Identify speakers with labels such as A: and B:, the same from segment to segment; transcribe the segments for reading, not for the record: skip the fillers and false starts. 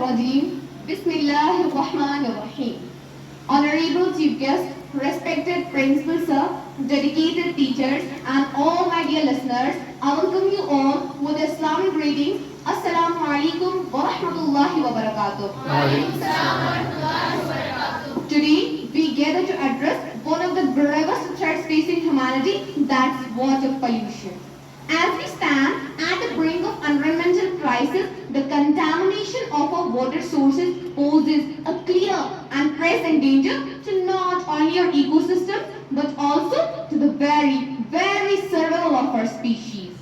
A: Rajim. Bismillahirrahmanirrahim. Honorable Chief Guest, respected Principal Sir, dedicated teachers, and all my dear listeners, I welcome you all with Islamic greetings. Assalamu alaikum wa rahmatullahi wa barakatuh. Today, we gather to address one of the gravest threats facing humanity, that's water pollution. As we stand at the brink of environmental crisis, the contamination of our water sources poses a clear and present danger to not only our ecosystem but also to the very survival of our species.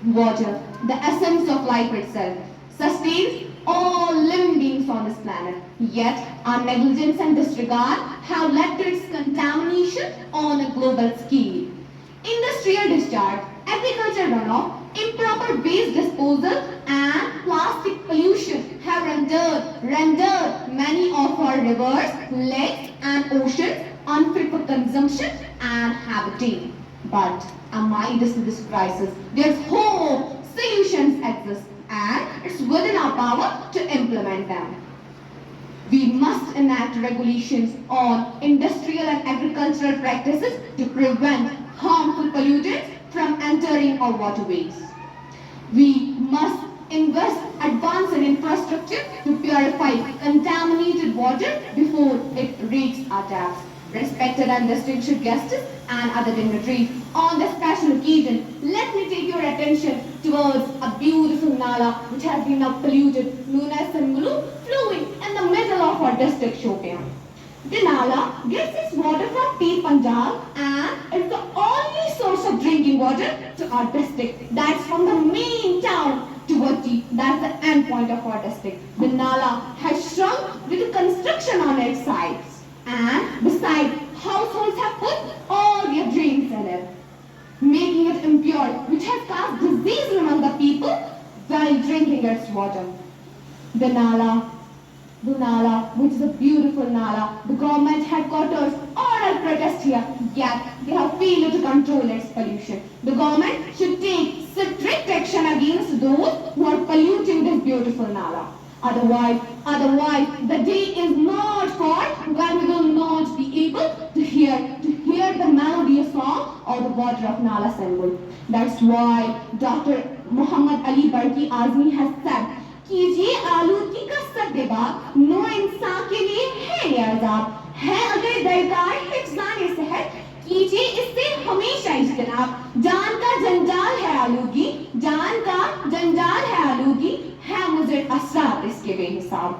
A: Water, the essence of life itself, sustains all living beings on this planet. Yet, our negligence and disregard have led to its contamination on a global scale. Industrial discharge, agriculture runoff, improper waste disposal, and plastic pollution have rendered many of our rivers, lakes, and oceans unfit for consumption and habitat. But amidst this crisis, there's hope. Solutions exist, and it's within our power to implement them. We must enact regulations on industrial and agricultural practices to prevent harmful pollutants from entering our waterways. We must advance in infrastructure to purify contaminated water before it reaches our taps. Respected and distinguished guests and other dignitaries, on this special occasion, let me take your attention towards a beautiful Nala which has been now polluted, known as Sangulu, flowing in the middle of our district Shopian. The Nala gets its water from Pir Panjal and is the only source of drinking water to our district. That's from the main town to Vati. That's the end point of our district. The Nala has shrunk due to construction on its sides. And besides, households have put all their drains in it, making it impure, which has caused disease among the people while drinking its water. The Nala, which is a beautiful Nala, the government headquarters ordered protest here, yet they have failed to control its pollution. The government should take strict action against those who are polluting this beautiful Nala. Otherwise, the day is not far when we will not be able to hear the melodious song or the water of Nala symbol. That's why Dr. Muhammad Ali Barki Azmi has said, कीजिए आलूगी का सद्देबाब no इंसान के लिए है ये अजाब है अगर दरकार हिफ्ज़ाने सेहत कीजिए इससे हमेशा इज्तनाब जान का जंजाल है आलूगी है मुझे असरात इसके बेहिसाब.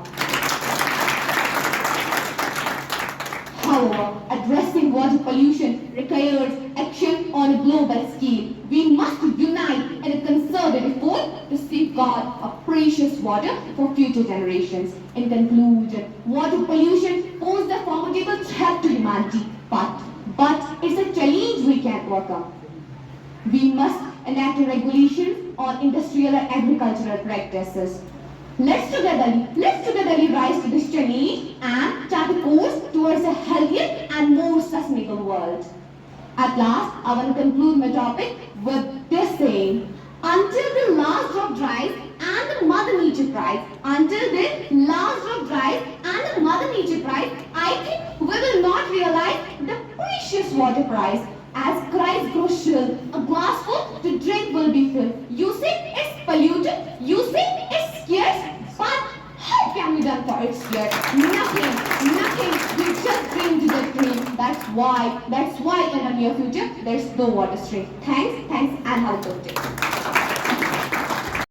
A: However, addressing water pollution requires action on a global scale. We must unite in a concerted effort to safeguard our precious water for future generations. In conclusion, water pollution poses a formidable threat to humanity, but it's a challenge we can overcome. We must enact regulations on industrial and agricultural practices. Let's togetherly rise to this challenge and chart a course towards a healthier and more sustainable world. At last, I want to conclude my topic with this saying: until the last drop dries and the Mother Nature cries, I think we will not realize the precious water price. As Christ grows shrill, a glassful to drink will be filled. You say it's polluted, you say it's scarce, but how can we done for its cure? Nothing. We just dream to the dream. That's why in the near future there's no water stream. Thanks, and have a good day.